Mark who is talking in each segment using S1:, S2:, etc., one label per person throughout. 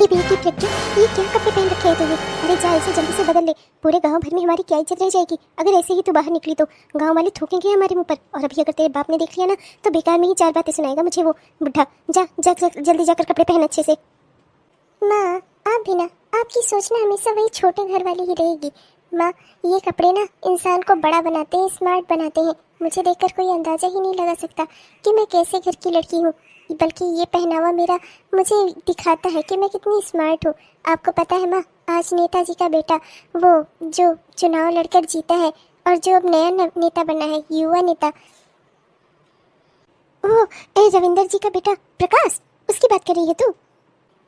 S1: मेरी बेटी प्रज्ञा, ये क्या कपड़े पहन रखे हैं तूने? अरे जा इसे जल्दी से बदल ले, पूरे गांव भर में हमारी क्या इज्जत रह जाएगी अगर ऐसे ही तू बाहर निकली तो। गांव वाले थूकेंगे हमारे मुंह पर, और अभी अगर तेरे बाप ने देख लिया ना तो बेकार में ही 4 बातें सुनाएगा मुझे वो बुढ़ा। जा जा जल्दी जाकर कपड़े पहन अच्छे से। माँ आप भी ना, आपकी सोच ना हमेशा वही छोटे घर वाली ही रहेगी। माँ ये कपड़े ना इंसान को बड़ा बनाते हैं, स्मार्ट बनाते हैं। मुझे देखकर कोई अंदाजा ही नहीं लगा सकता कि मैं कैसे घर की लड़की हूँ, बल्कि ये पहनावा मेरा मुझे दिखाता है कि मैं कितनी स्मार्ट हूँ। आपको पता है माँ, आज नेताजी का बेटा, वो जो चुनाव लड़कर जीता है और जो अब नया नेता बना है, युवा नेता, वो रविंदर जी का बेटा प्रकाश, उसकी बात कर रही है तू?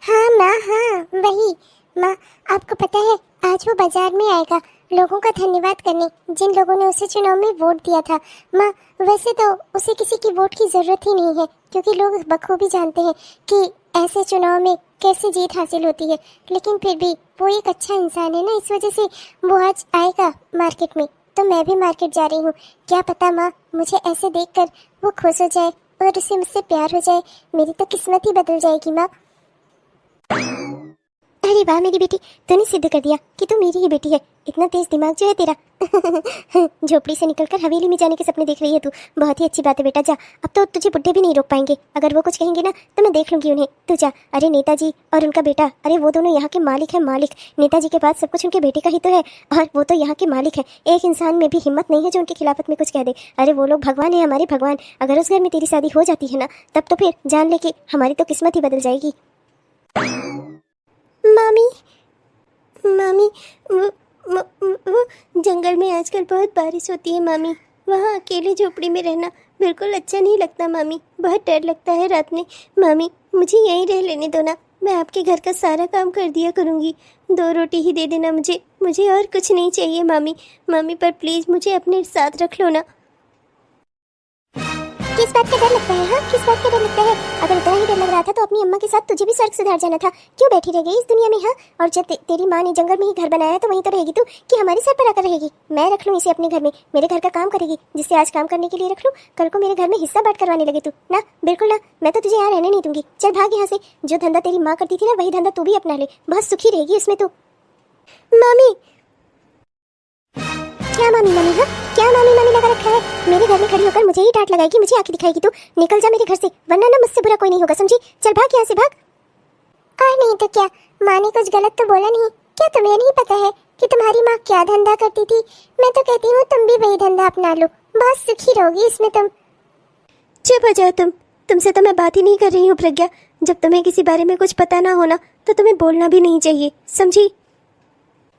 S1: हाँ माँ हाँ वही। माँ आपको पता है आज वो बाजार में आएगा लोगों का धन्यवाद करने, जिन लोगों ने उसे चुनाव में वोट दिया था। माँ वैसे तो उसे किसी की वोट की जरूरत ही नहीं है, क्योंकि लोग बखूबी जानते हैं कि ऐसे चुनाव में कैसे जीत हासिल होती है, लेकिन फिर भी वो एक अच्छा इंसान है ना, इस वजह से वो आज आएगा मार्केट में। तो मैं भी मार्केट जा रही हूँ, क्या पता माँ मुझे ऐसे देखकर वो खुश हो जाए और उसे मुझसे प्यार हो जाए, मेरी तो किस्मत ही बदल जाएगी माँ। अरे वाह मेरी बेटी, तूने सिद्ध कर दिया कि तू मेरी ही बेटी है। इतना तेज दिमाग जो है तेरा। झोपड़ी से निकलकर हवेली में जाने के सपने देख रही है तू, बहुत ही अच्छी बात है बेटा। जा, अब तो तुझे बुढ़े भी नहीं रोक पाएंगे, अगर वो कुछ कहेंगे ना तो मैं देख लूंगी उन्हें। तू जा। अरे नेताजी और उनका बेटा, अरे वो दोनों यहाँ के मालिक है, मालिक। नेताजी के बाद सब कुछ उनके बेटे का ही तो है, और वो तो यहाँ के मालिक है। एक इंसान में भी हिम्मत नहीं है जो उनकी खिलाफत में कुछ कह दे। अरे वो लोग भगवान है, हमारे भगवान। अगर उस घर में तेरी शादी हो जाती है ना, तब तो फिर जान ले कि हमारी तो किस्मत ही बदल जाएगी। मामी मामी वो जंगल में आजकल बहुत बारिश होती है मामी, वहाँ अकेले झोपड़ी में रहना बिल्कुल अच्छा नहीं लगता मामी, बहुत डर लगता है रात में। मामी मुझे यहीं रह लेने दो ना, मैं आपके घर का सारा काम कर दिया करूँगी। 2 रोटी ही दे देना मुझे और कुछ नहीं चाहिए मामी। मामी पर प्लीज़ मुझे अपने साथ रख लो ना। किस बात का डर लगता है? हाँ किस बात का डर लगता है? अगर इतना ही डर लग रहा था तो अपनी अम्मा के साथ तुझे भी स्वर्ग सुधार जाना था, क्यों बैठी रह गई इस दुनिया में? हाँ, और जब तेरी माँ ने जंगल में ही घर बनाया तो वहीं तो रहेगी तू, कि हमारे सर पर आकर रहेगी? मैं रख लूँ इसे अपने घर में, मेरे घर का काम करेगी, जिससे आज काम करने के लिए रख लूँ, कल को मेरे घर में हिस्सा बांट करवाने लगे तू ना? बिल्कुल ना, मैं तो तुझे यहाँ रहने नहीं दूंगी। चल भाग यहाँ से, जो धंधा तेरी माँ करती थी ना वही धंधा तू भी अपना ले, बहुत सुखी रहेगी उसमें तू। मामी क्या मामी मामी? हाँ क्या मामी मामी लगा रखा है? मेरे घर में खड़ी होकर मुझे ही डांट लगाएगी, मुझे आंखें दिखाएगी तू? निकल जा मेरे घर से, वरना ना मुझसे बुरा कोई नहीं होगा, समझी? चल भाग यहाँ से, भाग। और नहीं तो क्या, माँ ने कुछ गलत तो बोला नहीं? क्या तुम्हें नहीं पता है कि तुम्हारी माँ क्या धंधा करती थी? मैं तो कहती हूँ तुम भी वही धंधा अपना लो, बहुत सुखी रहोगी इसमें तुम। चुप हो जाओ तुमसे तो मैं बात ही नहीं कर रही हूँ प्रज्ञा। जब तुम्हें किसी बारे में कुछ पता ना होना तो तुम्हें बोलना भी नहीं चाहिए, समझी?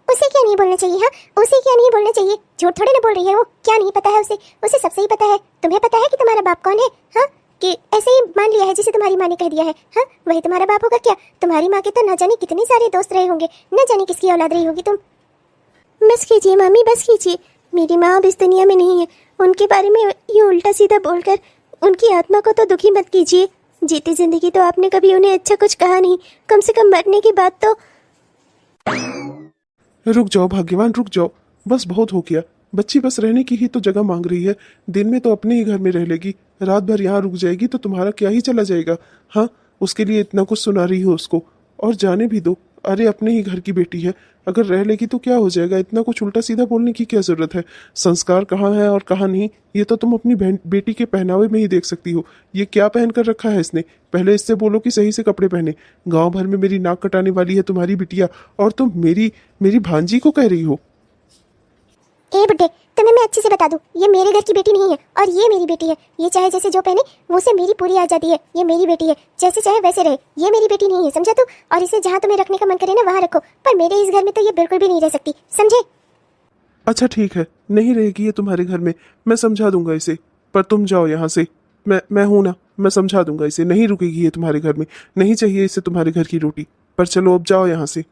S1: उसे क्या नहीं बोलना चाहिए? हाँ उसे क्या नहीं बोलना चाहिए? झूठ थोड़ी ना बोल रही है वो, क्या नहीं पता है उसे सब सही पता है। तुम्हें पता है कि तुम्हारा बाप कौन है? हाँ कि ऐसे ही मान लिया है जिसे तुम्हारी माँ ने कह दिया है? हाँ वही तुम्हारा बाप होगा क्या? तुम्हारी माँ के तो न जाने कितने सारे दोस्त रहे होंगे, न जाने किसकी औलाद रही होगी तुम। बस कीजिए मामी, बस कीजिए, मेरी माँ अब इस दुनिया में नहीं है, उनके बारे में ये उल्टा सीधा बोलकर उनकी आत्मा को तो दुखी मत कीजिए। जीती जिंदगी तो आपने कभी उन्हें अच्छा कुछ कहा नहीं, कम से कम मरने की बात तो।
S2: रुक जाओ भाग्यवान, रुक जाओ, बस बहुत हो गया। बच्ची बस रहने की ही तो जगह मांग रही है, दिन में तो अपने ही घर में रह लेगी, रात भर यहाँ रुक जाएगी तो तुम्हारा क्या ही चला जाएगा? हाँ उसके लिए इतना कुछ सुना रही हो उसको, और जाने भी दो। अरे अपने ही घर की बेटी है, अगर रह लेगी तो क्या हो जाएगा? इतना कुछ उल्टा सीधा बोलने की क्या जरूरत है? संस्कार कहाँ है और कहाँ नहीं, ये तो तुम अपनी बेटी के पहनावे में ही देख सकती हो। ये क्या पहन कर रखा है इसने? पहले इससे बोलो कि सही से कपड़े पहने। गांव भर में मेरी नाक कटाने वाली है तुम्हारी बिटिया, और तुम मेरी भांजी को कह रही हो?
S1: ए बुड्ढे, तुम्हें मैं अच्छे से बता दूं, ये मेरे घर की बेटी नहीं है और ये मेरी बेटी है। ये चाहे जैसे जो पहने वो से मेरी पूरी आजादी है, ये मेरी बेटी है, जैसे चाहे वैसे रहे, ये मेरी बेटी नहीं है, समझा तू? और इसे जहाँ तुम्हें रखने का मन करे ना वहाँ रखो, पर मेरे इस घर में तो ये बिल्कुल भी नहीं रह सकती, समझे?
S2: अच्छा ठीक है, नहीं रहेगी ये तुम्हारे घर में, मैं समझा दूंगा इसे, पर तुम जाओ यहाँ से। मैं हूं ना, मैं समझा दूंगा इसे, नहीं रुकेगी ये तुम्हारे घर में, नहीं चाहिए इसे तुम्हारे घर की रोटी। पर चलो अब जाओ यहाँ से।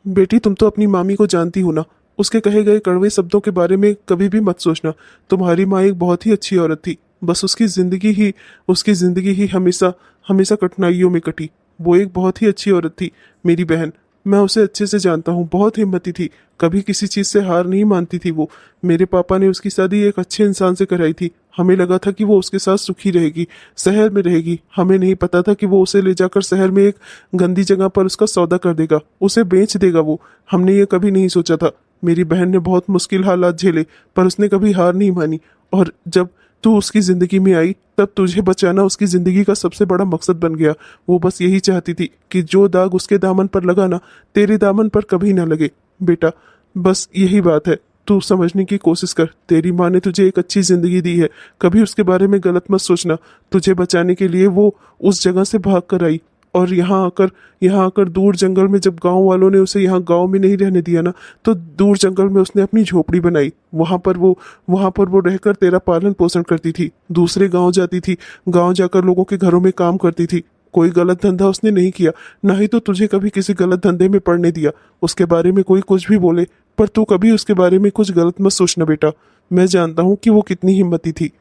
S2: बेटी तुम तो अपनी मामी को जानती हो ना, उसके कहे गए कड़वे शब्दों के बारे में कभी भी मत सोचना। तुम्हारी माँ एक बहुत ही अच्छी औरत थी, बस उसकी जिंदगी ही हमेशा हमेशा कठिनाइयों में कटी। वो एक बहुत ही अच्छी औरत थी मेरी बहन, मैं उसे अच्छे से जानता हूँ, बहुत हिम्मती थी, कभी किसी चीज़ से हार नहीं मानती थी वो। मेरे पापा ने उसकी शादी एक अच्छे इंसान से कराई थी, हमें लगा था कि वो उसके साथ सुखी रहेगी, शहर में रहेगी। हमें नहीं पता था कि वो उसे ले जाकर शहर में एक गंदी जगह पर उसका सौदा कर देगा, उसे बेच देगा वो। हमने ये कभी नहीं सोचा था। मेरी बहन ने बहुत मुश्किल हालात झेले, पर उसने कभी हार नहीं मानी। और जब तू उसकी जिंदगी में आई, तब तुझे बचाना उसकी जिंदगी का सबसे बड़ा मकसद बन गया। वो बस यही चाहती थी कि जो दाग उसके दामन पर लगा ना, तेरे दामन पर कभी ना लगे। बेटा, बस यही बात है। तू समझने की कोशिश कर। तेरी माँ ने तुझे एक अच्छी जिंदगी दी है, कभी उसके बारे में गलत मत सोचना। तुझे बचाने के लिए वो उस जगह से भाग कर आई, और यहाँ आकर दूर जंगल में, जब गांव वालों ने उसे यहाँ गांव में नहीं रहने दिया ना, तो दूर जंगल में उसने अपनी झोपड़ी बनाई। वहां पर वो रहकर तेरा पालन पोषण करती थी, दूसरे गांव जाती थी, गांव जाकर लोगों के घरों में काम करती थी। कोई गलत धंधा उसने नहीं किया, ना ही तो तुझे कभी किसी गलत धंधे में पड़ने दिया। उसके बारे में कोई कुछ भी बोले, पर तू कभी उसके बारे में कुछ गलत मत सोचना बेटा। मैं जानता हूँ कि वो कितनी हिम्मती थी।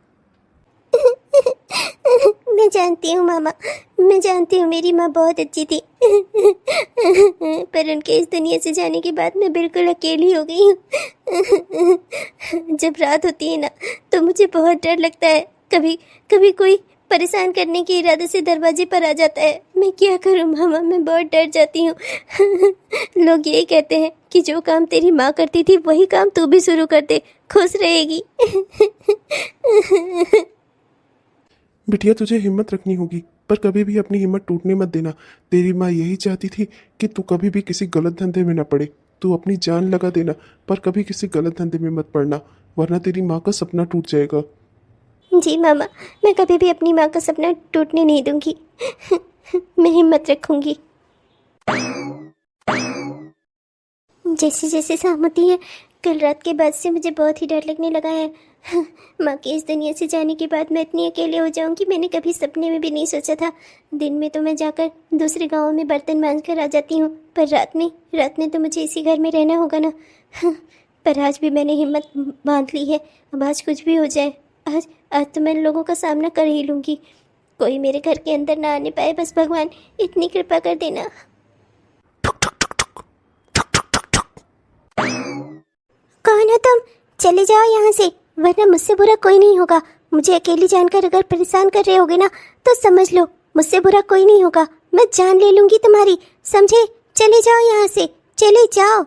S1: मैं जानती हूँ मामा, मैं जानती हूँ मेरी माँ बहुत अच्छी थी। पर उनके इस दुनिया से जाने के बाद मैं बिल्कुल अकेली हो गई हूँ। जब रात होती है ना, तो मुझे बहुत डर लगता है। कभी कभी कोई परेशान करने के इरादे से दरवाजे पर आ जाता है। मैं क्या करूँ मामा, मैं बहुत डर जाती हूँ। लोग यही कहते हैं कि जो काम तेरी माँ करती थी वही काम तू भी शुरू कर दे, खुश रहेगी।
S2: बिटिया, तुझे हिम्मत रखनी होगी, पर कभी भी अपनी हिम्मत टूटने मत देना। तेरी माँ यही चाहती थी कि तू कभी भी किसी गलत धंधे में न पड़े। तू अपनी जान लगा देना, पर कभी किसी गलत धंधे में मत पड़ना, वरना तेरी माँ का सपना टूट जाएगा।
S1: जी मामा, मैं कभी भी अपनी माँ का सपना टूटने नहीं दूंगी। मैं हिम्मत रखूंगी। जैसे जैसे शाम होती है, कल रात के बाद से मुझे बहुत ही डर लगने लगा है। माँ के इस दुनिया से जाने के बाद मैं इतनी अकेले हो जाऊंगी, मैंने कभी सपने में भी नहीं सोचा था। दिन में तो मैं जाकर दूसरे गांव में बर्तन मांज कर आ जाती हूँ, पर रात में तो मुझे इसी घर में रहना होगा ना। पर आज भी मैंने हिम्मत बांध ली है। अब आज कुछ भी हो जाए, आज तो मैं लोगों का सामना कर ही लूँगी। कोई मेरे घर के अंदर ना आने पाए, बस भगवान इतनी कृपा कर देना। कौन हो तुम? चले जाओ यहाँ से, वरना मुझसे बुरा कोई नहीं होगा। मुझे अकेली जानकर अगर परेशान कर रहे होगे ना, तो समझ लो मुझसे बुरा कोई नहीं होगा। मैं जान ले लूंगी तुम्हारी, समझे? चले जाओ यहाँ से, चले जाओ।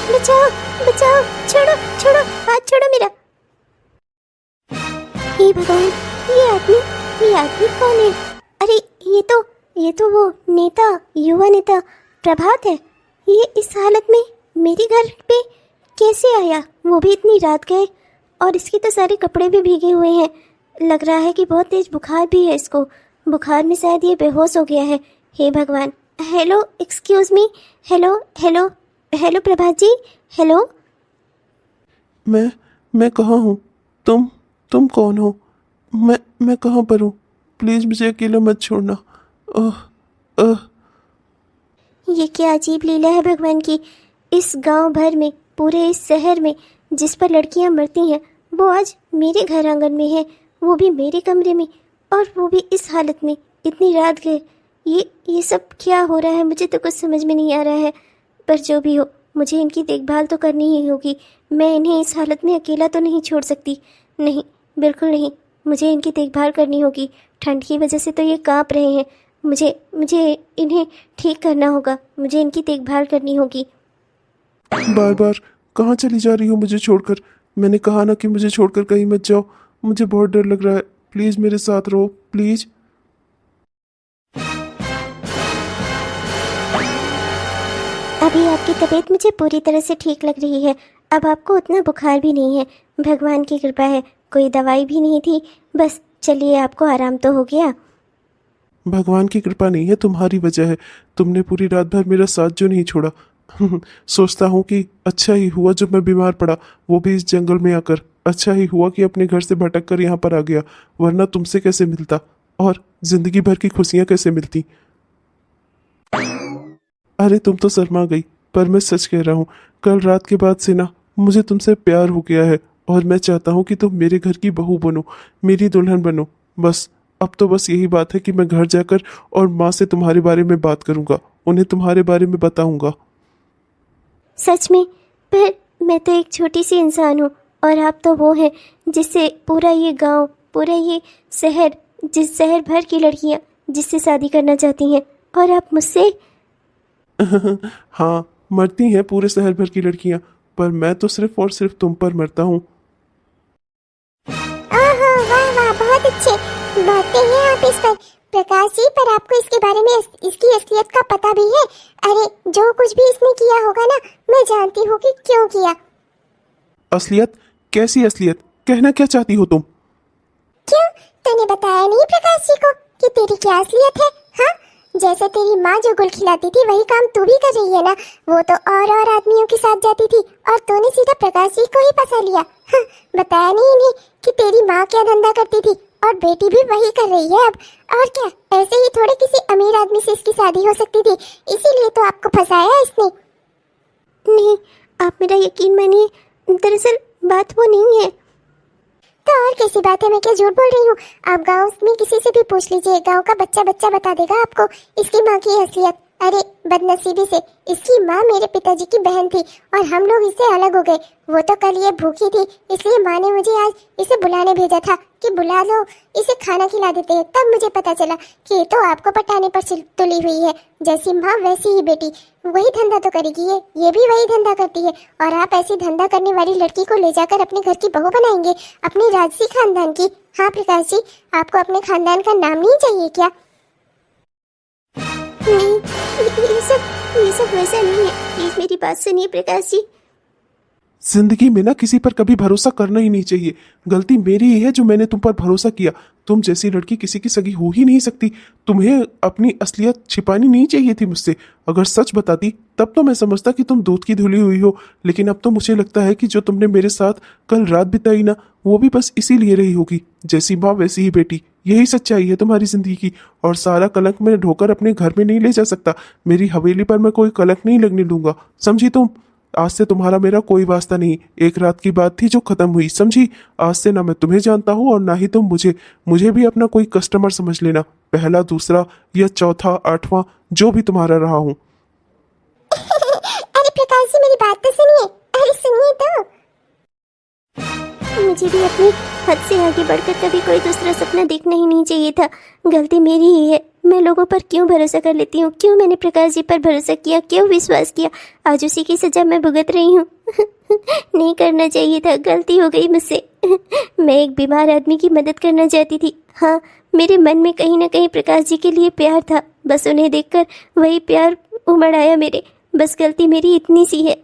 S1: बचाओ बचाओ, छोड़ो छोड़ो, हाथ छोड़ो मेरा। हे भगवान, ये आदमी कौन है? अरे ये तो वो नेता, युवा नेता प्रभात है। ये इस हालत में मेरे घर पे कैसे आया, वो भी इतनी रात गए? और इसके तो सारे कपड़े भी भीगे हुए हैं। लग रहा है कि बहुत तेज बुखार भी है इसको। बुखार में शायद ये बेहोश हो गया है। हे भगवान। Hello, excuse me. Hello hello hello Prabhat ji, hello.
S2: मैं कहाँ हूँ? तुम कौन हो? मैं कहाँ पर हूँ? प्लीज मुझे अकेला मत छोड़ना। ओह,
S1: ये क्या अजीब लीला है भगवान की। इस गांव भर में, पूरे इस शहर में जिस पर लड़कियां मरती हैं, वो आज मेरे घर आंगन में है, वो भी मेरे कमरे में, और वो भी इस हालत में, इतनी रात गए। ये सब क्या हो रहा है? मुझे तो कुछ समझ में नहीं आ रहा है। पर जो भी हो, मुझे इनकी देखभाल तो करनी ही होगी। मैं इन्हें इस हालत में अकेला तो नहीं छोड़ सकती। नहीं, बिल्कुल नहीं। मुझे इनकी देखभाल करनी होगी। ठंड की वजह से तो ये कांप रहे हैं। मुझे इन्हें ठीक करना होगा। मुझे इनकी देखभाल करनी होगी।
S2: बार बार कहाँ चली जा रही हो मुझे छोड़कर? मैंने कहा ना कि मुझे छोड़कर कहीं मत जाओ। मुझे बहुत डर लग रहा है। प्लीज मेरे साथ रहो, प्लीज।
S1: अभी आपकी तबीयत मुझे पूरी तरह से ठीक लग रही है। अब आपको उतना बुखार भी नहीं है। भगवान की कृपा है। कोई दवाई भी नहीं थी। बस चलिए, आपको आराम तो हो गया।
S2: भगवान की कृपा नहीं है, तुम्हारी वजह है। तुमने पूरी रात भर मेरा साथ जो नहीं छोड़ा। सोचता हूँ कि अच्छा ही हुआ जब मैं बीमार पड़ा, वो भी इस जंगल में आकर। अच्छा ही हुआ कि अपने घर से भटक कर यहाँ पर आ गया, वरना तुमसे कैसे मिलता और जिंदगी भर की खुशियाँ कैसे मिलती। अरे तुम तो शर्मा गई, पर मैं सच कह रहा हूँ, कल रात के बाद से ना मुझे तुमसे प्यार हो गया है, और मैं चाहता हूँ कि तुम मेरे घर की बहू बनो, मेरी दुल्हन बनो। बस अब तो बस यही बात है कि मैं घर जाकर और माँ से तुम्हारे बारे में बात करूँगा, उन्हें तुम्हारे बारे में बताऊँगा।
S1: सच में? पर मैं तो एक छोटी सी इंसान हूँ और आप तो वो हैं जिससे पूरा ये गांव, पूरा ये शहर, जिस शहर भर की लड़कियाँ जिससे शादी करना चाहती हैं, और आप मुझसे।
S2: हाँ, मरती हैं पूरे शहर भर की लड़कियां, पर मैं तो सिर्फ और सिर्फ तुम पर मरता हूँ।
S1: ओहो, वाह वाह, बहुत अच्छे बातें हैं आप इस पर प्रकाश जी। पर आपको इसके बारे में इसकी असलियत का पता भी है? अरे जो कुछ भी इसने किया होगा ना, मैं जानती हूँ कि क्यों किया।
S2: असलियत? कैसी असलियत? कहना क्या चाहती हो तुम?
S1: क्यों, तूने बताया नहीं प्रकाश जी को कि तेरी क्या असलियत है? हाँ, जैसे तेरी माँ जो गुल खिलाती थी वही काम तू भी कर रही है ना। वो तो और आदमियों के साथ जाती थी और तूने सीधा प्रकाश जी को ही फंसा लिया। हाँ, बताया नहीं इन्हें कि तेरी माँ क्या धंधा करती थी और बेटी भी वही कर रही है अब। और क्या, ऐसे ही थोड़े किसी अमीर आदमी से इसकी शादी हो सकती थी, इसीलिए तो आपको फंसाया इसने। नहीं, आप मेरा यकीन मानिए, दरअसल बात वो नहीं है। तो और कैसी बात है? मैं क्या झूठ बोल रही हूँ? आप गांव में किसी से भी पूछ लीजिए, गांव का बच्चा बच्चा बता देगा आपको इसकी माँ की असलियत। अरे बदनसीबी से इसकी माँ मेरे पिताजी की बहन थी और हम लोग इससे अलग हो गए। वो तो कल ये भूखी थी, इसलिए माँ ने मुझे आज इसे बुलाने भेजा था कि बुला लो, इसे खाना खिला देते हैं। तब मुझे पता चला कि ये तो आपको पटाने पर तुली हुई है। जैसी माँ वैसी ही बेटी, वही धंधा तो करेगी ये भी वही धंधा करती है। और आप ऐसी धंधा करने वाली लड़की को ले जाकर अपने घर की बहू बनाएंगे, अपने राजसी खानदान की? हाँ प्रकाश जी, आपको अपने खानदान का नाम नहीं चाहिए क्या? नहीं, ये सब वैसा नहीं है। प्लीज मेरी बात सुनिए प्रकाश जी।
S2: जिंदगी में ना किसी पर कभी भरोसा करना ही नहीं चाहिए। गलती मेरी ही है जो मैंने तुम पर भरोसा किया। तुम जैसी लड़की किसी की सगी हो ही नहीं सकती। तुम्हें अपनी असलियत छिपानी नहीं चाहिए थी मुझसे। अगर सच बताती तब तो मैं समझता कि तुम दूध की धुली हुई हो, लेकिन अब तो मुझे लगता है कि जो तुमने मेरे साथ कल रात बिताई ना, वो भी बस इसीलिए रही होगी। जैसी माँ वैसी ही बेटी, यही सच्चाई है तुम्हारी जिंदगी की। और सारा कलंक मैं ढोकर अपने घर में नहीं ले जा सकता। मेरी हवेली पर मैं कोई कलंक नहीं लगने दूंगा, समझी तुम? आज से तुम्हारा मेरा कोई वास्ता नहीं। एक रात की बात थी जो खत्म हुई, समझी? आज से ना मैं तुम्हें जानता हूँ और ना ही तुम मुझे। मुझे भी अपना कोई कस्टमर समझ लेना, पहला, दूसरा या चौथा, आठवां, जो भी तुम्हारा रहा हूँ।
S1: अरे प्रकाश जी, मेरी बात तो सुनिए। अरे सुनिए तो। मुझे भी अपनी हद से आगे बढ़कर कभी कोई दूसरा सपना देखना ही नहीं चाहिए था। गलती मेरी ही है। मैं लोगों पर क्यों भरोसा कर लेती हूँ? क्यों मैंने प्रकाश जी पर भरोसा किया? क्यों विश्वास किया? आज उसी की सजा मैं भुगत रही हूँ। नहीं करना चाहिए था, गलती हो गई मुझसे। मैं एक बीमार आदमी की मदद करना चाहती थी। हाँ, मेरे मन में कहीं ना कहीं प्रकाश जी के लिए प्यार था। बस उन्हें देखकर वही प्यार उमड़ आया मेरे। बस गलती मेरी इतनी सी है।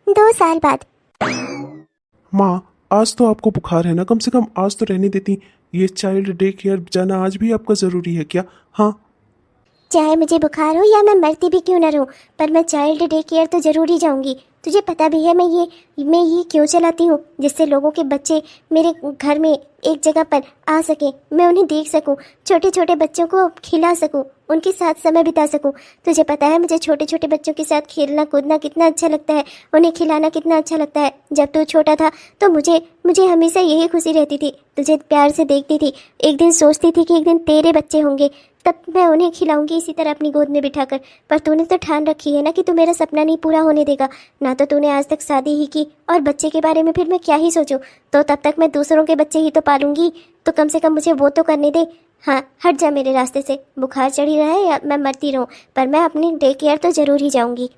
S1: 2 साल बाद।
S2: माँ, आज तो आपको बुखार है ना, कम से कम आज तो रहने देती। ये चाइल्ड डे केयर जाना आज भी आपका ज़रूरी है क्या? हाँ,
S1: चाहे मुझे बुखार हो या मैं मरती भी क्यों न रहूं, पर मैं चाइल्ड डे केयर तो जरूर ही जाऊंगी। तुझे पता भी है मैं ये क्यों चलाती हूँ, जिससे लोगों के बच्चे मेरे घर में एक जगह पर आ सके, मैं उन्हें देख सकूं, छोटे छोटे बच्चों को खिला सकूं, उनके साथ समय बिता सकूं। तुझे पता है मुझे छोटे छोटे बच्चों के साथ खेलना कूदना कितना अच्छा लगता है, उन्हें खिलाना कितना अच्छा लगता है। जब तू छोटा था तो मुझे हमेशा यही खुशी रहती थी, तुझे प्यार से देखती थी। एक दिन सोचती थी कि एक दिन तेरे बच्चे होंगे, तब मैं उन्हें खिलाऊंगी इसी तरह अपनी गोद में बिठाकर। पर तूने तो ठान रखी है ना कि तू मेरा सपना नहीं पूरा होने देगा। ना तो तूने आज तक शादी ही की, और बच्चे के बारे में फिर मैं क्या ही सोचूं? तो तब तक मैं दूसरों के बच्चे ही तो पालूंगी। तो कम से कम मुझे वो तो करने दे। हाँ, हट जा मेरे रास्ते से। बुखार चढ़ी रहा है या मैं मरती रहूं, पर मैं अपनी डे केयर तो जरूर ही जाऊंगी।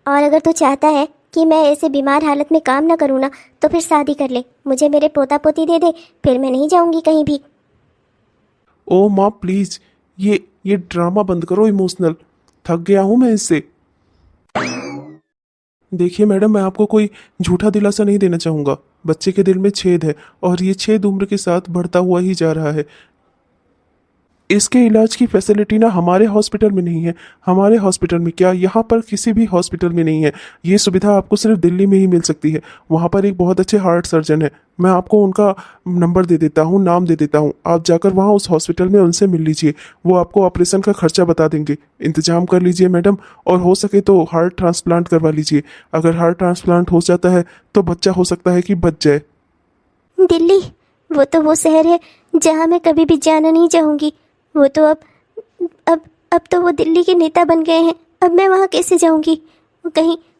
S1: और अगर तू चाहता है कि मैं ऐसे बीमार हालत में काम ना करूँ ना, तो फिर शादी कर ले, मुझे मेरे पोता पोती दे दे, फिर मैं नहीं जाऊंगी कहीं भी।
S2: ओ माँ प्लीज, ये ड्रामा बंद करो इमोशनल। थक गया हूं मैं इससे। देखिए मैडम, मैं आपको कोई झूठा दिलासा नहीं देना चाहूँगा। बच्चे के दिल में छेद है और ये छेद उम्र के साथ बढ़ता हुआ ही जा रहा है। इसके इलाज की फैसिलिटी ना हमारे हॉस्पिटल में नहीं है। हमारे हॉस्पिटल में क्या, यहाँ पर किसी भी हॉस्पिटल में नहीं है। ये सुविधा आपको सिर्फ दिल्ली में ही मिल सकती है। वहाँ पर एक बहुत अच्छे हार्ट सर्जन है, मैं आपको उनका नंबर दे देता हूँ, नाम दे देता हूँ। आप जाकर वहाँ उस हॉस्पिटल में उनसे मिल लीजिए, वो आपको ऑपरेशन का खर्चा बता देंगे। इंतजाम कर लीजिए मैडम, और हो सके तो हार्ट ट्रांसप्लांट करवा लीजिए। अगर हार्ट ट्रांसप्लांट हो जाता है तो बच्चा हो सकता है कि बच जाए।
S1: दिल्ली, वो तो वो शहर है जहाँ मैं कभी भी जाना नहीं चाहूँगी। वो तो अब तो वो दिल्ली के नेता बन गए हैं। अब मैं वहाँ कैसे जाऊँगी?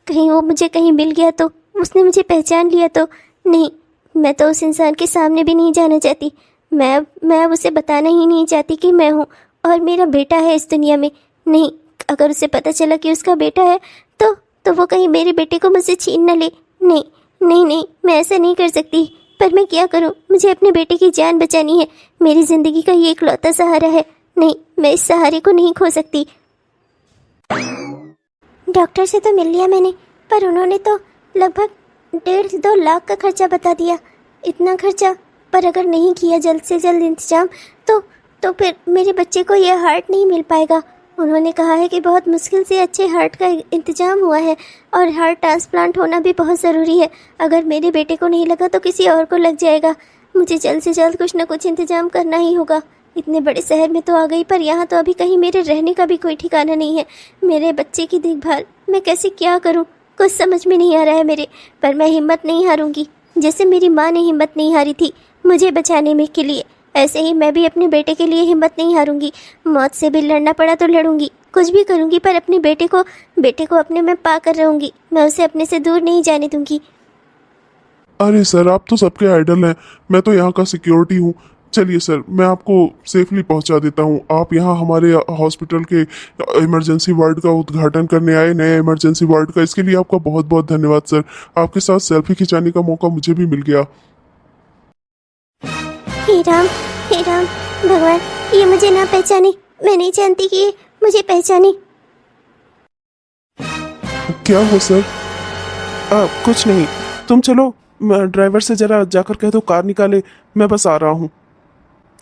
S1: कहीं वो मुझे कहीं मिल गया तो, उसने मुझे पहचान लिया तो। नहीं, मैं तो उस इंसान के सामने भी नहीं जाना चाहती। मैं अब उसे बताना ही नहीं चाहती कि मैं हूँ और मेरा बेटा है इस दुनिया में। नहीं, अगर उसे पता चला कि उसका बेटा है तो वो कहीं मेरे बेटे को मुझसे छीन न ले। नहीं नहीं नहीं, मैं ऐसा नहीं कर सकती। पर मैं क्या करूँ, मुझे अपने बेटे की जान बचानी है। मेरी ज़िंदगी का ये इकलौता सहारा है। नहीं, मैं इस सहारे को नहीं खो सकती। डॉक्टर से तो मिल लिया मैंने, पर उन्होंने तो लगभग 1.5-2 लाख का खर्चा बता दिया। इतना खर्चा, पर अगर नहीं किया जल्द से जल्द इंतजाम तो फिर मेरे बच्चे को यह हार्ट नहीं मिल पाएगा। उन्होंने कहा है कि बहुत मुश्किल से अच्छे हार्ट का इंतजाम हुआ है और हार्ट ट्रांसप्लांट होना भी बहुत ज़रूरी है। अगर मेरे बेटे को नहीं लगा तो किसी और को लग जाएगा। मुझे जल्द से जल्द कुछ न कुछ इंतजाम करना ही होगा। इतने बड़े शहर में तो आ गई, पर यहाँ तो अभी कहीं मेरे रहने का भी कोई ठिकाना नहीं है। मेरे बच्चे की देखभाल मैं कैसे क्या करूँ, कुछ समझ में नहीं आ रहा है मेरे। पर मैं हिम्मत नहीं हारूंगी। जैसे मेरी माँ ने हिम्मत नहीं हारी थी मुझे बचाने में के लिए, ऐसे ही मैं भी अपने बेटे के लिए हिम्मत नहीं हारूंगी। मौत से भी लड़ना पड़ा तो लड़ूंगी, कुछ भी करूंगी, पर अपने बेटे को अपने में पा कर रहूंगी। मैं उसे अपने से दूर नहीं जाने दूंगी।
S2: अरे सर, आप तो सबके आइडल हैं। मैं तो यहाँ का सिक्योरिटी हूँ। चलिए सर, मैं आपको सेफली पहुँचा देता हूँ। आप यहाँ हमारे हॉस्पिटल के इमरजेंसी वार्ड का उद्घाटन करने आए, नए इमरजेंसी वार्ड का। इसके लिए आपका बहुत बहुत धन्यवाद सर। आपके साथ सेल्फी खिंचाने का मौका मुझे भी मिल गया।
S1: हे राम भगवान, ये मुझे ना पहचाने। मैं नहीं जानती कि ये मुझे पहचाने।
S2: क्या हो सर? कुछ नहीं, तुम चलो। ड्राइवर से जरा जाकर कह दो कार निकाले, मैं बस आ रहा हूँ।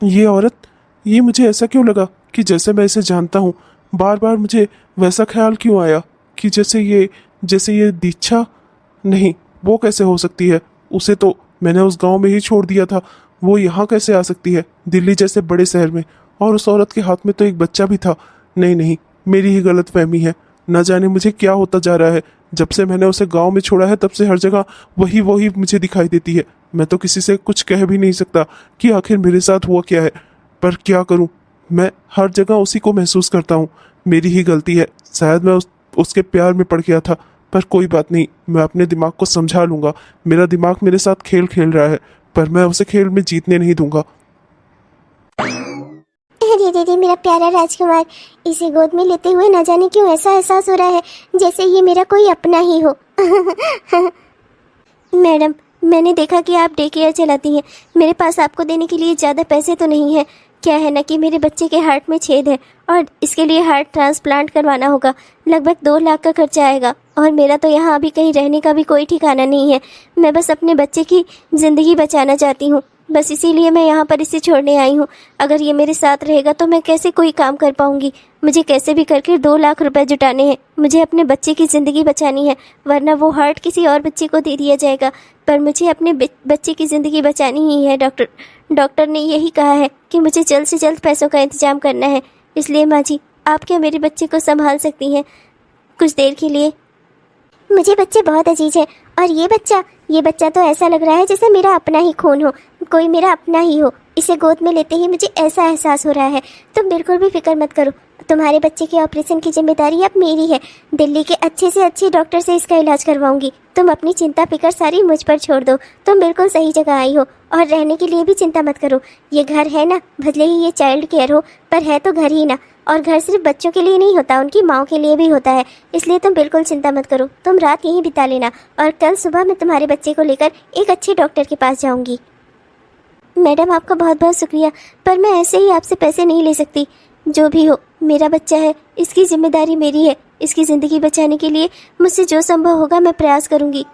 S2: ये औरत, ये मुझे ऐसा क्यों लगा कि जैसे मैं इसे जानता हूँ। बार बार मुझे वैसा ख्याल क्यों आया कि जैसे ये दीक्षा। नहीं, वो कैसे हो सकती है? उसे तो मैंने उस गांव में ही छोड़ दिया था। वो यहाँ कैसे आ सकती है, दिल्ली जैसे बड़े शहर में? और उस औरत के हाथ में तो एक बच्चा भी था। नहीं नहीं, मेरी ही गलतफहमी है। न जाने मुझे क्या होता जा रहा है। जब से मैंने उसे गांव में छोड़ा है तब से हर जगह वही मुझे दिखाई देती है। मैं तो किसी से कुछ कह भी नहीं सकता कि आखिर मेरे साथ हुआ क्या है। पर क्या करूं, मैं हर जगह उसी को महसूस करता हूं। मेरी ही गलती है, शायद मैं उसके प्यार में पड़ गया था। पर कोई बात नहीं, मैं अपने दिमाग को समझा लूंगा। मेरा दिमाग मेरे साथ खेल खेल रहा है, पर मैं उसे खेल में जीतने नहीं दूंगा।
S1: अरे मेरा प्यारा राजकुमार, इसे गोद में लेते हुए न जाने क्यों ऐसा एहसास हो रहा है जैसे ये मेरा कोई अपना ही हो। मैडम, मैंने देखा कि आप डे केयर चलाती हैं। मेरे पास आपको देने के लिए ज़्यादा पैसे तो नहीं है। क्या है ना कि मेरे बच्चे के हार्ट में छेद है और इसके लिए हार्ट ट्रांसप्लांट करवाना होगा। लगभग 2 लाख का खर्चा आएगा और मेरा तो यहाँ अभी कहीं रहने का भी कोई ठिकाना नहीं है। मैं बस अपने बच्चे की ज़िंदगी बचाना चाहती हूँ, बस इसीलिए मैं यहाँ पर इसे छोड़ने आई हूँ। अगर ये मेरे साथ रहेगा तो मैं कैसे कोई काम कर पाऊँगी। मुझे कैसे भी करके 2 लाख रुपए जुटाने हैं। मुझे अपने बच्चे की ज़िंदगी बचानी है, वरना वो हार्ट किसी और बच्चे को दे दिया जाएगा। पर मुझे अपने बच्चे की ज़िंदगी बचानी ही है। डॉक्टर ने यही कहा है कि मुझे जल्द से जल्द पैसों का इंतजाम करना है। इसलिए माँ जी, आप क्या मेरे बच्चे को संभाल सकती हैं कुछ देर के लिए? मुझे बच्चे बहुत अजीज है, और ये बच्चा तो ऐसा लग रहा है जैसे मेरा अपना ही खून हो, कोई मेरा अपना ही हो। इसे गोद में लेते ही मुझे ऐसा एहसास हो रहा है। तुम बिल्कुल भी फिक्र मत करो, तुम्हारे बच्चे के ऑपरेशन की जिम्मेदारी अब मेरी है। दिल्ली के अच्छे से अच्छे डॉक्टर से इसका इलाज करवाऊंगी। तुम अपनी चिंता फिक्र सारी मुझ पर छोड़ दो। तुम बिल्कुल सही जगह आई हो, और रहने के लिए भी चिंता मत करो। ये घर है ना, भले ही ये चाइल्ड केयर हो, पर है तो घर ही ना। और घर सिर्फ बच्चों के लिए नहीं होता, उनकी माँ के लिए भी होता है। इसलिए तुम बिल्कुल चिंता मत करो। तुम रात यहीं बिता लेना, और कल सुबह मैं तुम्हारे बच्चे को लेकर एक अच्छे डॉक्टर के पास जाऊंगी। मैडम, आपका बहुत बहुत शुक्रिया, पर मैं ऐसे ही आपसे पैसे नहीं ले सकती। जो भी हो, मेरा बच्चा है, इसकी जिम्मेदारी मेरी है। इसकी ज़िंदगी बचाने के लिए मुझसे जो संभव होगा मैं प्रयास करूंगी।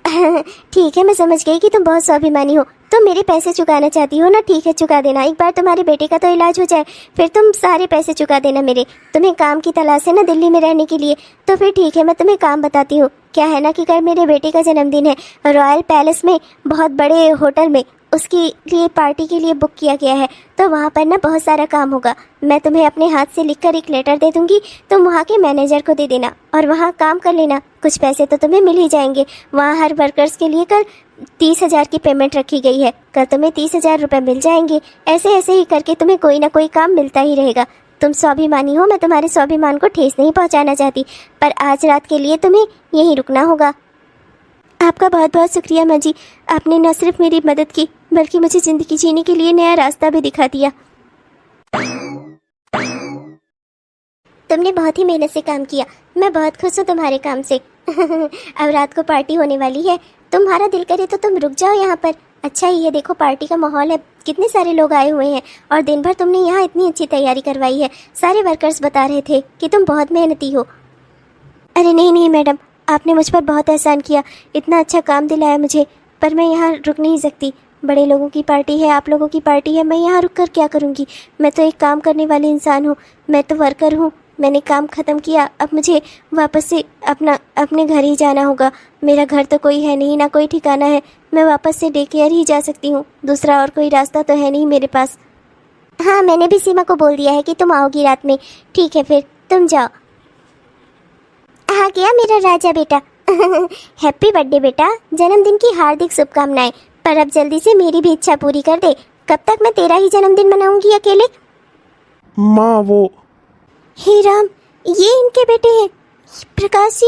S1: ठीक है, मैं समझ गई कि तुम बहुत स्वाभिमानी हो। तुम मेरे पैसे चुकाना चाहती हो ना, ठीक है, चुका देना। एक बार तुम्हारे बेटे का तो इलाज हो जाए, फिर तुम सारे पैसे चुका देना मेरे। तुम्हें काम की तलाश है ना दिल्ली में रहने के लिए, तो फिर ठीक है, मैं तुम्हें काम बताती हूँ। क्या है ना कि कल मेरे बेटे का जन्मदिन है, रॉयल पैलेस में, बहुत बड़े होटल में उसके लिए पार्टी के लिए बुक किया गया है। तो वहाँ पर ना बहुत सारा काम होगा। मैं तुम्हें अपने हाथ से लिखकर एक लेटर दे दूँगी, तुम वहाँ के मैनेजर को दे देना और वहाँ काम कर लेना। कुछ पैसे तो तुम्हें मिल ही जाएंगे। वहाँ हर वर्कर्स के लिए कल 30,000 की पेमेंट रखी गई है। कल तुम्हें 30,000 रुपये मिल जाएंगे। ऐसे ऐसे ही करके तुम्हें कोई ना कोई काम मिलता ही रहेगा। तुम स्वाभिमानी हो, मैं तुम्हारे स्वाभिमान को ठेस नहीं पहुंचाना चाहती, पर आज रात के लिए तुम्हें यहीं रुकना होगा। आपका बहुत बहुत शुक्रिया माँ जी, आपने न सिर्फ मेरी मदद की बल्कि मुझे ज़िंदगी जीने के लिए नया रास्ता भी दिखा दिया। तुमने बहुत ही मेहनत से काम किया, मैं बहुत खुश हूँ तुम्हारे काम से। अब रात को पार्टी होने वाली है, तुम्हारा दिल करे तो तुम रुक जाओ यहाँ पर। अच्छा ही है, देखो पार्टी का माहौल है, कितने सारे लोग आए हुए हैं और दिन भर तुमने यहाँ इतनी अच्छी तैयारी करवाई है। सारे वर्कर्स बता रहे थे कि तुम बहुत मेहनती हो। अरे नहीं नहीं मैडम, आपने मुझ पर बहुत एहसान किया, इतना अच्छा काम दिलाया मुझे, पर मैं यहाँ रुक नहीं सकती। बड़े लोगों की पार्टी है, आप लोगों की पार्टी है, मैं यहाँ रुक कर क्या करूँगी। मैं तो एक काम करने वाली इंसान हूँ, मैं तो वर्कर हूँ। मैंने काम ख़त्म किया, अब मुझे वापस से अपने घर ही जाना होगा। मेरा घर तो कोई है नहीं, ना कोई ठिकाना है, मैं वापस से डे केयर ही जा सकती हूँ, दूसरा और कोई रास्ता तो है नहीं मेरे पास। हाँ, मैंने भी सीमा को बोल दिया है कि तुम आओगी रात में। ठीक है फिर तुम जाओ। आ गया मेरा राजा बेटा। हैप्पी बर्थडे बेटा, जन्मदिन की हार्दिक शुभकामनाएं। पर अब जल्दी से मेरी भी इच्छा पूरी कर दे, कब तक मैं तेरा ही जन्मदिन मनाऊंगी अकेले।
S2: माँ वो
S1: हे राम, ये इनके बेटे हैं, प्रकाश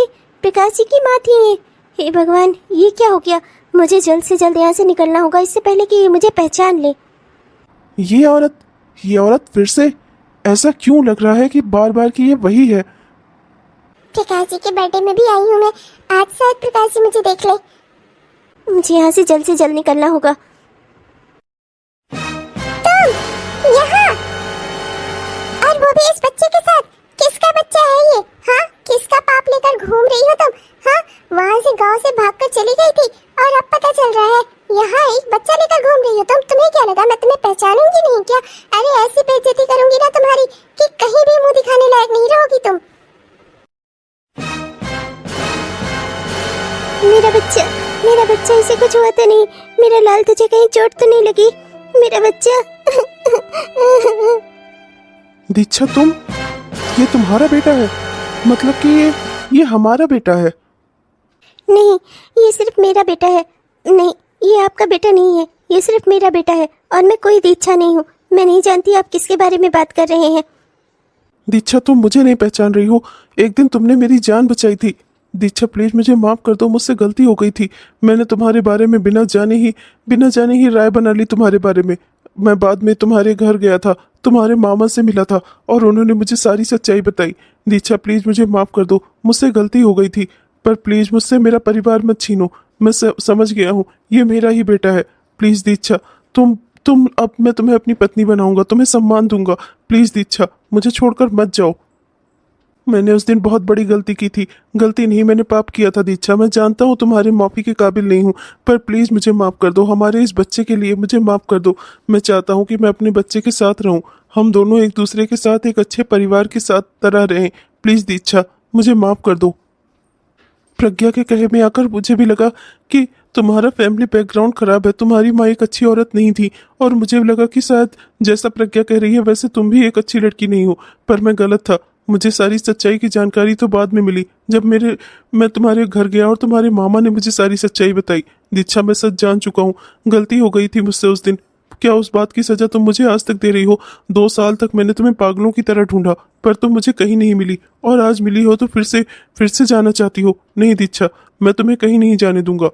S1: जी की माँ थी ये। हे भगवान, ये क्या हो गया। मुझे जल्द से जल्द यहाँ से निकलना होगा, इससे पहले कि ये मुझे पहचान ले।
S2: ये औरत फिर से ऐसा क्यों लग रहा है कि बार बार की ये वही है।
S1: प्रकाश जी के बर्थडे में भी आई हूँ मैं, आज शायद प्रकाश जी मुझे देख ले। मुझे यहाँ से जल्द निकलना होगा। तुम यहाँ, और वो भी इस बच्चे के साथ। किसका बच्चा है ये? हाँ, किसका पाप लेकर घूम रही हो तुम? हाँ, वहाँ से गांव से भागकर चली गई थी और अब पता चल रहा है यहाँ एक बच्चा लेकर घूम रही हो तुम। तुम्हें क्या लगा मैं तुम्हें पहचानूंगी नहीं क्या? अरे ऐसी बेइज्जती करूंगी ना तुम्हारी कि कहीं भी मुंह दिखाने लायक नहीं रहोगी तुम। मेरा बच्चा, इसे कुछ हुआ तो नहीं? मेरा लाल तुझे कहीं चोट तो नहीं लगी? मेरा बच्चा।
S2: दीक्षा, ये तुम्हारा बेटा है? मतलब कि ये हमारा बेटा है?
S1: नहीं, ये सिर्फ मेरा बेटा है। नहीं, ये आपका बेटा नहीं है, ये सिर्फ मेरा बेटा है और मैं कोई दीक्षा नहीं हूँ। मैं नहीं जानती आप किसके बारे में बात कर रहे हैं।
S2: दीक्षा, तुम मुझे नहीं पहचान रही हो। एक दिन तुमने मेरी जान बचाई थी। दीक्षा प्लीज मुझे माफ कर दो, मुझसे गलती हो गई थी। मैंने तुम्हारे बारे में बिना जाने ही राय बना ली तुम्हारे बारे में। मैं बाद में तुम्हारे घर गया था, तुम्हारे मामा से मिला था और उन्होंने मुझे सारी सच्चाई बताई। दीक्षा प्लीज मुझे माफ कर दो, मुझसे गलती हो गई थी, पर प्लीज मुझसे मेरा परिवार मत छीनो। मैं समझ गया हूँ, ये मेरा ही बेटा है। प्लीज दीक्षा, तुम अब मैं तुम्हें अपनी पत्नी बनाऊंगा, तुम्हें सम्मान दूंगा। प्लीज दीक्षा, मुझे छोड़कर मत जाओ। मैंने उस दिन बहुत बड़ी गलती की थी। गलती नहीं, मैंने पाप किया था दीक्षा। मैं जानता हूँ तुम्हारे माफी के काबिल नहीं हूँ, पर प्लीज मुझे माफ कर दो। हमारे इस बच्चे के लिए मुझे माफ कर दो। मैं चाहता हूँ कि मैं अपने बच्चे के साथ रहूँ, हम दोनों एक दूसरे के साथ एक अच्छे परिवार के साथ तरह रहें। प्लीज दीक्षा, मुझे माफ कर दो। प्रज्ञा के कहे में आकर मुझे भी लगा कि तुम्हारा फैमिली बैकग्राउंड खराब है, तुम्हारी माँ एक अच्छी औरत नहीं थी, और मुझे लगा कि शायद जैसा प्रज्ञा कह रही है वैसे तुम भी एक अच्छी लड़की नहीं हो, पर मैं गलत था। मुझे सारी सच्चाई की जानकारी तो बाद में मिली, जब मैं तुम्हारे घर गया और तुम्हारे मामा ने मुझे सारी सच्चाई बताई। दीक्षा, मैं सच जान चुका हूँ, गलती हो गई थी मुझसे उस दिन। क्या उस बात की सजा तुम मुझे आज तक दे रही हो? 2 साल तक मैंने तुम्हें पागलों की तरह ढूंढा, पर तुम मुझे कहीं नहीं मिली, और आज मिली हो तो फिर से जाना चाहती हो। नहीं दीक्षा, मैं तुम्हें कहीं नहीं जाने दूंगा।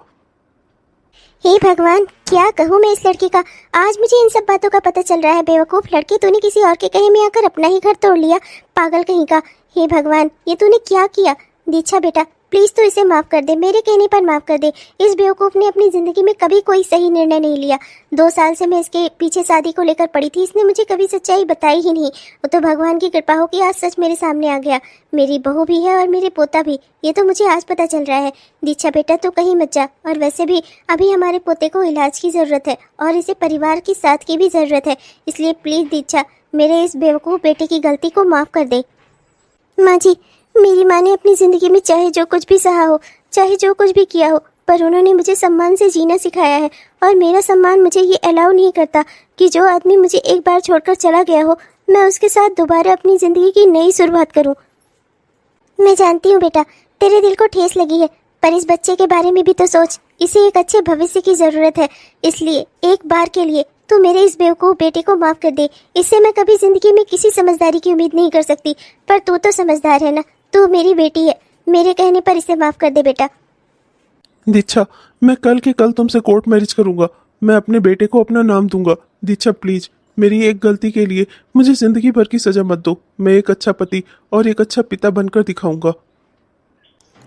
S1: हे भगवान, क्या कहूँ मैं इस लड़की का। आज मुझे इन सब बातों का पता चल रहा है। बेवकूफ लड़की, तूने किसी और के कहे में आकर अपना ही घर तोड़ लिया, पागल कहीं का। हे भगवान, ये तूने क्या किया? दीक्षा बेटा, प्लीज तू इसे माफ कर दे, मेरे कहने पर माफ कर दे। इस बेवकूफ ने अपनी जिंदगी में कभी कोई सही निर्णय नहीं लिया। 2 साल से मैं इसके पीछे शादी को लेकर पड़ी थी, इसने मुझे कभी सच्चाई बताई ही नहीं। वो तो भगवान की कृपा हो कि आज सच मेरे सामने आ गया। मेरी बहू भी है और मेरे पोता भी, ये तो मुझे आज पता चल रहा है। दीक्षा बेटा, तू कहीं मत जा, और वैसे भी अभी हमारे पोते को इलाज की ज़रूरत है और इसे परिवार के साथ की भी ज़रूरत है, इसलिए प्लीज़ दीक्षा, मेरे इस बेवकूफ़ बेटे की गलती को माफ़ कर दे। माँ जी, मेरी माँ ने अपनी ज़िंदगी में चाहे जो कुछ भी सहा हो, चाहे जो कुछ भी किया हो, पर उन्होंने मुझे सम्मान से जीना सिखाया है, और मेरा सम्मान मुझे ये अलाउ नहीं करता कि जो आदमी मुझे एक बार छोड़कर चला गया हो, मैं उसके साथ दोबारा अपनी ज़िंदगी की नई शुरुआत करूं। मैं जानती हूँ बेटा, तेरे दिल को ठेस लगी है, पर इस बच्चे के बारे में भी तो सोच। इसे एक अच्छे भविष्य की ज़रूरत है, इसलिए एक बार के लिए तू मेरे इस बेवकूफ़ बेटे को माफ़ कर दे। इससे मैं कभी ज़िंदगी में किसी समझदारी की उम्मीद नहीं कर सकती। पर तू तो समझदार है ना, तू मेरी बेटी है। मेरे कहने पर इसे माफ़ कर दे बेटा।
S2: दीक्षा, मैं कल के कल तुमसे कोर्ट मैरिज करूंगा। मैं अपने बेटे को अपना नाम दूंगा। दीक्षा प्लीज, मेरी एक गलती के लिए मुझे जिंदगी भर की सजा मत दो। मैं एक अच्छा पति और एक अच्छा पिता बनकर दिखाऊंगा।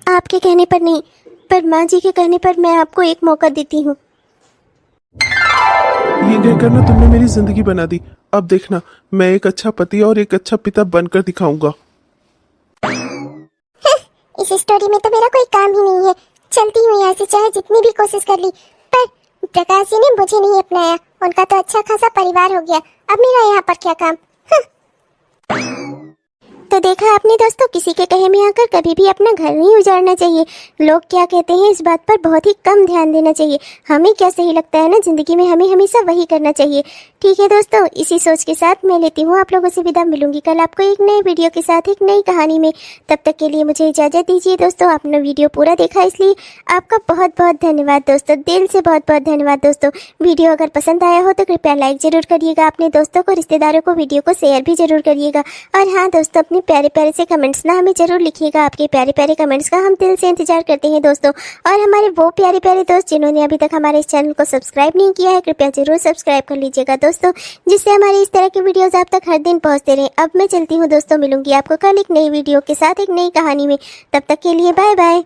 S1: आपके कहने पर नहीं, पर माँ जी के कहने पर मैं आपको एक मौका देती हूँ।
S2: ये कहकर ना तुमने मेरी जिंदगी बना दी। अब देखना, मैं एक अच्छा पति और एक अच्छा पिता बनकर दिखाऊंगा।
S1: इस स्टोरी में तो मेरा कोई काम ही नहीं है। चलती हूँ यहाँ से, चाहे जितनी भी कोशिश कर ली, पर प्रकाश जी ने मुझे नहीं अपनाया। उनका तो अच्छा खासा परिवार हो गया, अब मेरा यहाँ पर क्या काम। तो देखा आपने दोस्तों, किसी के कहे में आकर कभी भी अपना घर नहीं उजाड़ना चाहिए। लोग क्या कहते हैं इस बात पर बहुत ही कम ध्यान देना चाहिए। हमें क्या सही लगता है ना जिंदगी में, हमें हमेशा वही करना चाहिए। ठीक है दोस्तों, इसी सोच के साथ मैं लेती हूँ आप लोगों से विदा। मिलूंगी कल आपको एक नए वीडियो के साथ, एक नई कहानी में। तब तक के लिए मुझे इजाजत दीजिए दोस्तों। आपने वीडियो पूरा देखा इसलिए आपका बहुत बहुत धन्यवाद दोस्तों, दिल से बहुत बहुत धन्यवाद दोस्तों। वीडियो अगर पसंद आया हो तो कृपया लाइक जरूर करिएगा। अपने दोस्तों को, रिश्तेदारों को वीडियो को शेयर भी जरूर करिएगा। और हाँ दोस्तों, अपने प्यारे प्यारे से कमेंट्स ना हमें जरूर लिखिएगा। आपके प्यारे प्यारे कमेंट्स का हम दिल से इंतजार करते हैं दोस्तों। और हमारे वो प्यारे प्यारे दोस्त जिन्होंने अभी तक हमारे इस चैनल को सब्सक्राइब नहीं किया है, कृपया जरूर सब्सक्राइब कर लीजिएगा दोस्तों, जिससे हमारे इस तरह की वीडियोस आप तक हर दिन पहुंचते रहें। अब मैं चलती हूँ दोस्तों, मिलूंगी आपको कल एक नई वीडियो के साथ, एक नई कहानी में। तब तक के लिए बाय बाय।